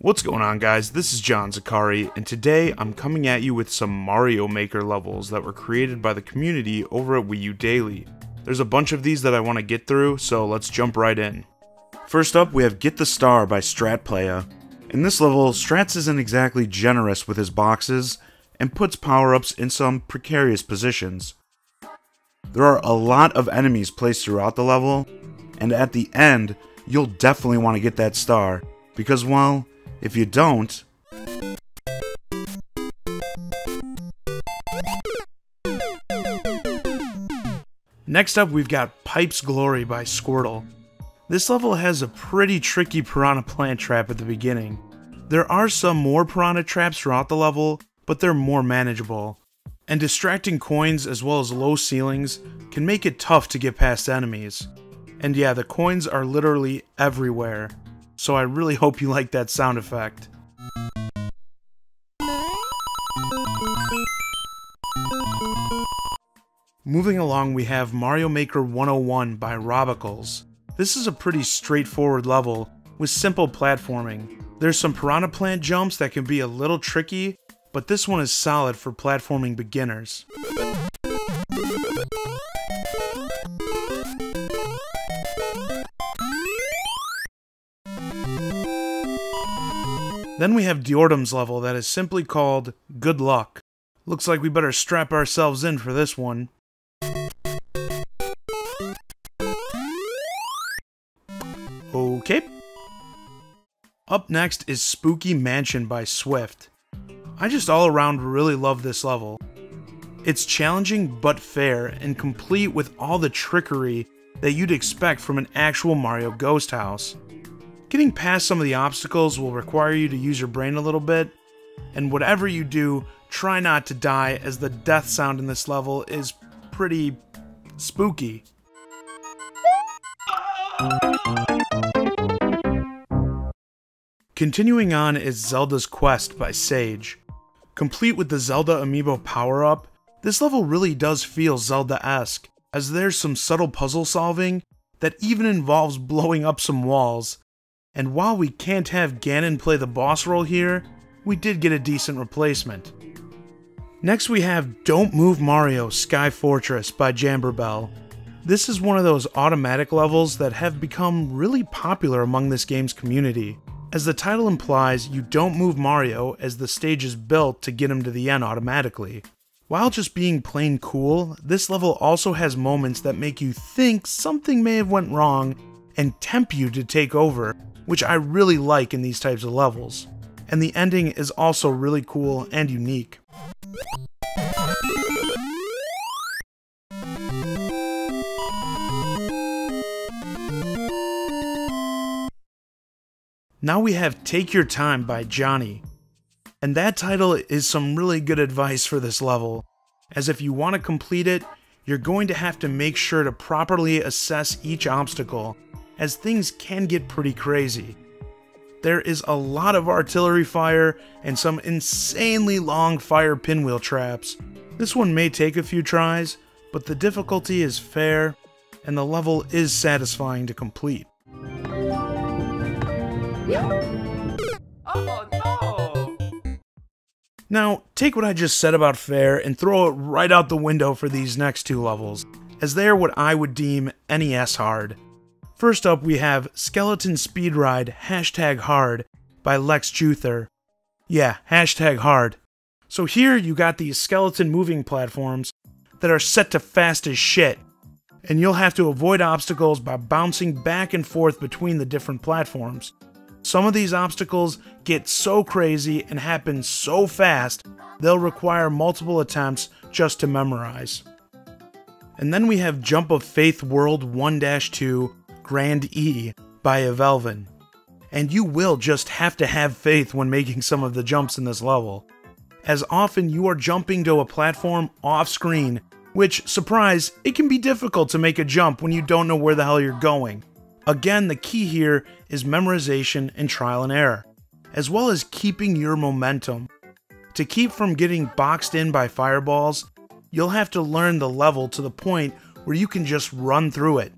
What's going on, guys? This is John Zakari, and today I'm coming at you with some Mario Maker levels that were created by the community over at Wii U Daily. There's a bunch of these that I want to get through, so let's jump right in. First up, we have Get the Star by Strat. In this level, Strats isn't exactly generous with his boxes, and puts power-ups in some precarious positions. There are a lot of enemies placed throughout the level, and at the end, you'll definitely want to get that star, because, well, if you don't... Next up, we've got Pipe's Glory by Squirtle. This level has a pretty tricky piranha plant trap at the beginning. There are some more piranha traps throughout the level, but they're more manageable. And distracting coins as well as low ceilings can make it tough to get past enemies. And yeah, the coins are literally everywhere, so I really hope you like that sound effect. Moving along, we have Mario Maker 101 by Robacles. This is a pretty straightforward level with simple platforming. There's some piranha plant jumps that can be a little tricky, but this one is solid for platforming beginners. Then we have Diortem's level that is simply called Good Luck. Looks like we better strap ourselves in for this one. Okay. Up next is Spooky Mansion by Swift. I just all around really love this level. It's challenging but fair and complete with all the trickery that you'd expect from an actual Mario Ghost House. Getting past some of the obstacles will require you to use your brain a little bit, and whatever you do, try not to die as the death sound in this level is pretty spooky. Continuing on is Zelda's Quest by Sage. Complete with the Zelda amiibo power-up, this level really does feel Zelda-esque, as there's some subtle puzzle solving that even involves blowing up some walls. And while we can't have Ganon play the boss role here, we did get a decent replacement. Next we have Don't Move Mario Sky Fortress by Jamborbelle. This is one of those automatic levels that have become really popular among this game's community. As the title implies, you don't move Mario as the stage is built to get him to the end automatically. While just being plain cool, this level also has moments that make you think something may have went wrong and tempt you to take over, which I really like in these types of levels. And the ending is also really cool and unique. Now we have Take Your Time by Johnny. And that title is some really good advice for this level, as if you want to complete it, you're going to have to make sure to properly assess each obstacle, as things can get pretty crazy. There is a lot of artillery fire and some insanely long fire pinwheel traps. This one may take a few tries, but the difficulty is fair, and the level is satisfying to complete. Oh no! Now, take what I just said about fair and throw it right out the window for these next two levels, as they are what I would deem NES hard. First up, we have Skeleton Speed Ride #hard by Lex-Jewthor. Yeah, #hard. So here you got these skeleton moving platforms that are set to fast as shit, and you'll have to avoid obstacles by bouncing back and forth between the different platforms. Some of these obstacles get so crazy and happen so fast, they'll require multiple attempts just to memorize. And then we have Jump of Faith World 1-2 Grand E by Evelven. And you will just have to have faith when making some of the jumps in this level, as often you are jumping to a platform off screen, which, surprise, it can be difficult to make a jump when you don't know where the hell you're going. Again, the key here is memorization and trial and error, as well as keeping your momentum. To keep from getting boxed in by fireballs, you'll have to learn the level to the point where you can just run through it.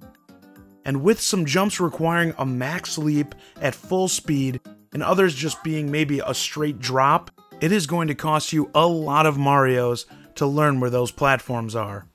And with some jumps requiring a max leap at full speed, and others just being maybe a straight drop, it is going to cost you a lot of Marios to learn where those platforms are.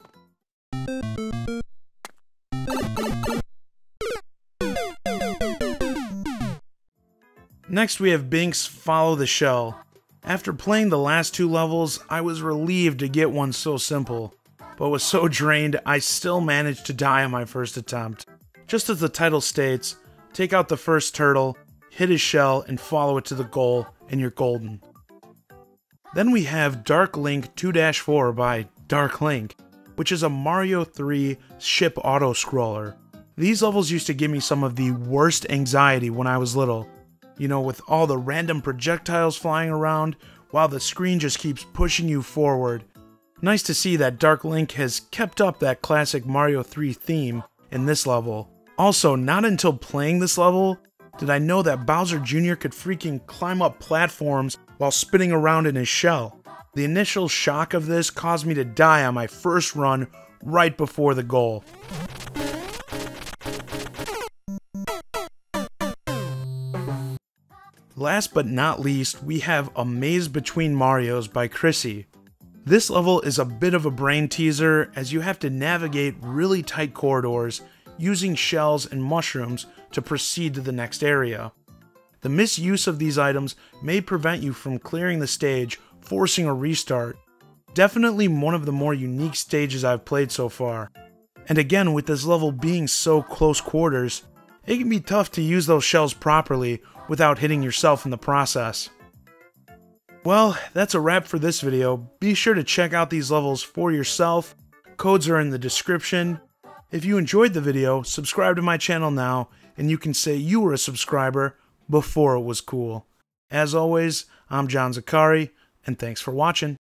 Next we have Binks Follow the Shell. After playing the last 2 levels, I was relieved to get one so simple, but was so drained I still managed to die on my first attempt. Just as the title states, take out the first turtle, hit his shell, and follow it to the goal, and you're golden. Then we have Dark Link 2-4 by Dark Link, which is a Mario 3 ship auto-scroller. These levels used to give me some of the worst anxiety when I was little. You know, with all the random projectiles flying around, while the screen just keeps pushing you forward. Nice to see that Dark Link has kept up that classic Mario 3 theme in this level. Also, not until playing this level did I know that Bowser Jr. could freaking climb up platforms while spinning around in his shell. The initial shock of this caused me to die on my first run right before the goal. Last but not least, we have A Maze Between Marios by Kris. This level is a bit of a brain teaser as you have to navigate really tight corridors using shells and mushrooms to proceed to the next area. The misuse of these items may prevent you from clearing the stage, forcing a restart. Definitely one of the more unique stages I've played so far. And again, with this level being so close quarters, it can be tough to use those shells properly without hitting yourself in the process. Well, that's a wrap for this video. Be sure to check out these levels for yourself. Codes are in the description. If you enjoyed the video, subscribe to my channel now, and you can say you were a subscriber before it was cool. As always, I'm John Zakari, and thanks for watching.